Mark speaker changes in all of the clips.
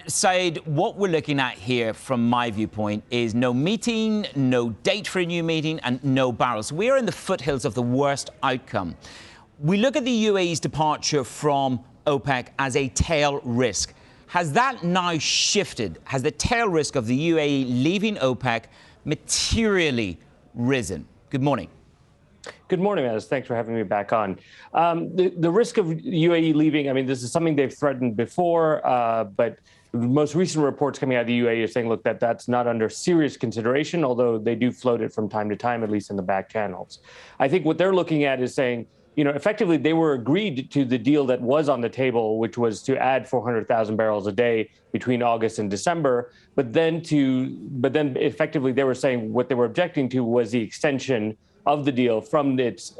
Speaker 1: Saad, what we're looking at here, from my viewpoint, is no meeting, no date for a new meeting, and no barrels. We are in the foothills of the worst outcome. We look at the UAE's departure from OPEC as a tail risk. Has that now shifted? Has the tail risk of the UAE leaving OPEC materially risen? Good morning.
Speaker 2: Good morning, Manus. Thanks for having me back on. The risk of UAE leaving, I mean, this is something they've threatened before, but the most recent reports coming out of the UAE are saying, look, that's not under serious consideration, although they do float it from time to time, at least in the back channels. I think what they're looking at is saying, you know, effectively they were agreed to the deal that was on the table, which was to add 400,000 barrels a day between August and December. But then effectively they were saying what they were objecting to was the extension of the deal from its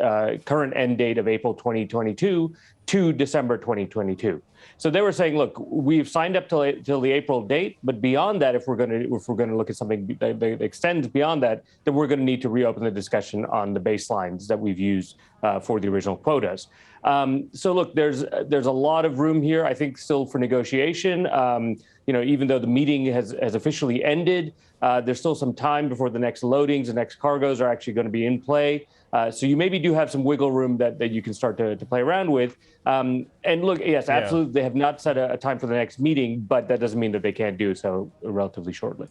Speaker 2: current end date of April 2022 to December 2022. So they were saying, look, we've signed up till the April date, but beyond that, if we're going to look at something that extends beyond that, then we're going to need to reopen the discussion on the baselines that we've used for the original quotas. So look, there's a lot of room here, I think, still for negotiation. You know, even though the meeting has officially ended, there's still some time before the next loadings, the next cargoes are actually going to be in play. So you maybe do have some wiggle room that you can start to play around with. And look, yes, absolutely, they have not set a time for the next meeting, but that doesn't mean that they can't do so relatively shortly.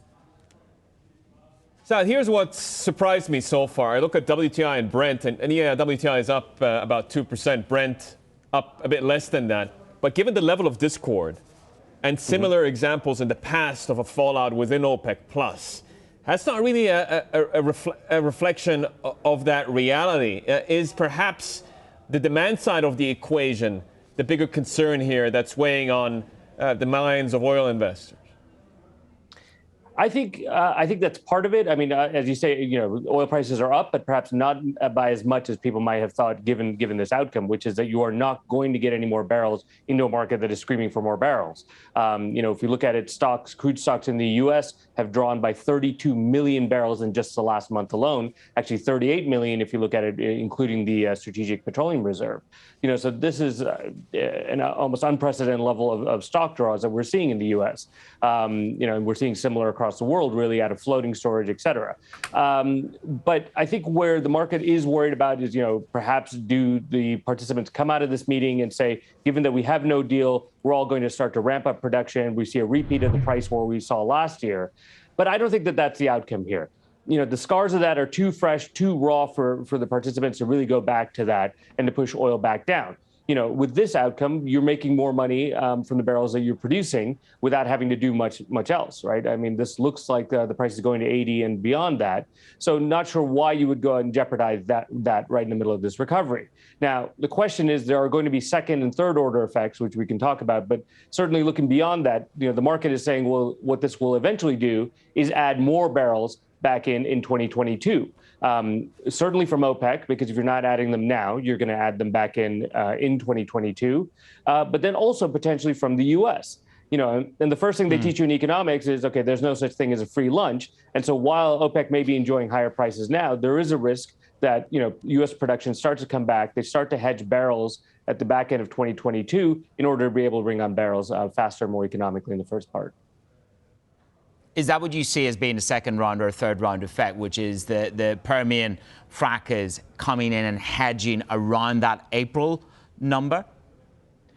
Speaker 3: So here's what surprised me so far. I look at WTI and Brent, and yeah, WTI is up about 2%, Brent up a bit less than that. But given the level of discord and similar examples in the past of a fallout within OPEC Plus, that's not really a reflection of that reality. Is perhaps the demand side of the equation the bigger concern here that's weighing on the minds of oil investors?
Speaker 2: I think that's part of it. I mean, as you say, you know, oil prices are up, but perhaps not by as much as people might have thought, given this outcome, which is that you are not going to get any more barrels into a market that is screaming for more barrels. You know, if you look at it, crude stocks in the U.S. have drawn by 32 million barrels in just the last month alone. Actually, 38 million if you look at it, including the Strategic Petroleum Reserve. You know, so this is an almost unprecedented level of stock draws that we're seeing in the U.S. You know, and we're seeing similar across the world, really, out of floating storage, et cetera. But I think where the market is worried about is, you know, perhaps do the participants come out of this meeting and say, given that we have no deal, we're all going to start to ramp up production. We see a repeat of the price war we saw last year. But I don't think that that's the outcome here. You know, the scars of that are too fresh, too raw for the participants to really go back to that and to push oil back down. You know, with this outcome, you're making more money from the barrels that you're producing without having to do much else, right? I mean, this looks like the price is going to 80 and beyond that. So not sure why you would go and jeopardize that right in the middle of this recovery. Now, the question is, there are going to be second and third order effects, which we can talk about, but certainly looking beyond that, you know, the market is saying, well, what this will eventually do is add more barrels back in 2022. Certainly from OPEC, because if you're not adding them now, you're going to add them back in 2022. But then also potentially from the U.S. You know, and the first thing they teach you in economics is, okay, there's no such thing as a free lunch. And so while OPEC may be enjoying higher prices now, there is a risk that, you know, U.S. production starts to come back. They start to hedge barrels at the back end of 2022 in order to be able to bring on barrels faster, more economically in the first part.
Speaker 1: Is that what you see as being a second round or a third round effect, which is the Permian frackers coming in and hedging around that April number?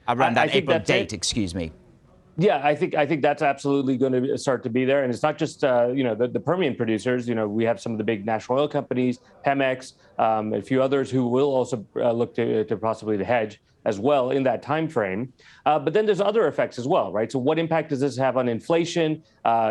Speaker 1: Around that April date, excuse me.
Speaker 2: Yeah, I think that's absolutely going to start to be there. And it's not just, you know, the Permian producers. You know, we have some of the big national oil companies, Pemex, a few others who will also look to possibly hedge as well in that time frame. But then there's other effects as well, right? So what impact does this have on inflation?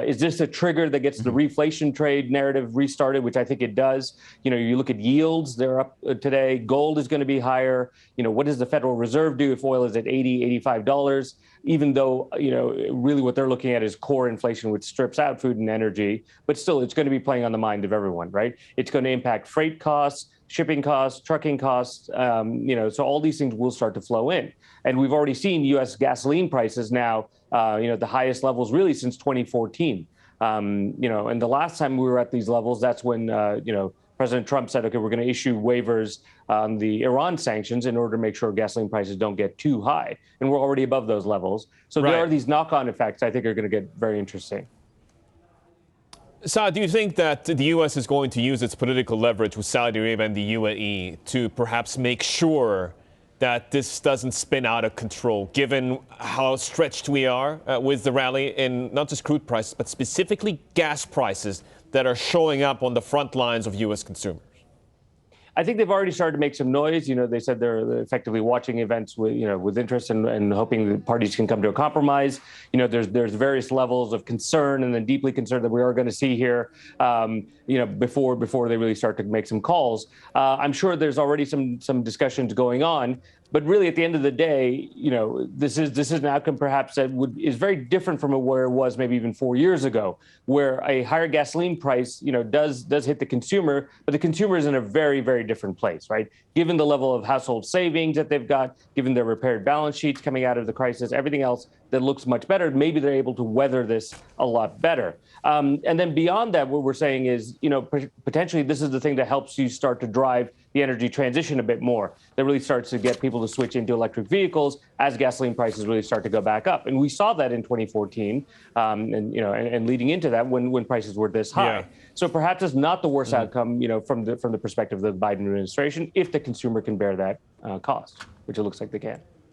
Speaker 2: Is this a trigger that gets the reflation trade narrative restarted, which I think it does? You know, you look at yields, they're up today. Gold is going to be higher. You know, what does the Federal Reserve do if oil is at $80, $85? Even though, you know, really what they're looking at is core inflation, which strips out food and energy. But still, it's going to be playing on the mind of everyone, right? It's going to impact freight costs, shipping costs, trucking costs, you know, so all these things will start to flow in. And we've already seen U.S. gasoline prices now, you know, the highest levels really since 2014. You know, and the last time we were at these levels, that's when, you know, President Trump said, okay, we're going to issue waivers on the Iran sanctions in order to make sure gasoline prices don't get too high. And we're already above those levels. So there are these knock-on effects I think are going to get very interesting.
Speaker 3: Saad, do you think that the U.S. is going to use its political leverage with Saudi Arabia and the UAE to perhaps make sure that this doesn't spin out of control, given how stretched we are with the rally in not just crude prices, but specifically gas prices that are showing up on the front lines of U.S. consumers?
Speaker 2: I think they've already started to make some noise. They said they're effectively watching events with interest and hoping that parties can come to a compromise. There's various levels of concern and then deeply concerned that we are going to see here, before they really start to make some calls. I'm sure there's already some discussions going on. But really, at the end of the day, this is an outcome perhaps that is very different from where it was maybe even 4 years ago, where a higher gasoline price, does hit the consumer, but the consumer is in a very, very different place, right? Given the level of household savings that they've got, given their repaired balance sheets coming out of the crisis, everything else that looks much better, maybe they're able to weather this a lot better. And then beyond that, what we're saying is, potentially this is the thing that helps you start to drive the energy transition a bit more. That really starts to get people to switch into electric vehicles as gasoline prices really start to go back up. And we saw that in 2014, and leading into that when prices were this high.
Speaker 3: Yeah.
Speaker 2: So perhaps it's not the worst outcome, from the perspective of the Biden administration, if the consumer can bear that cost, which it looks like they can.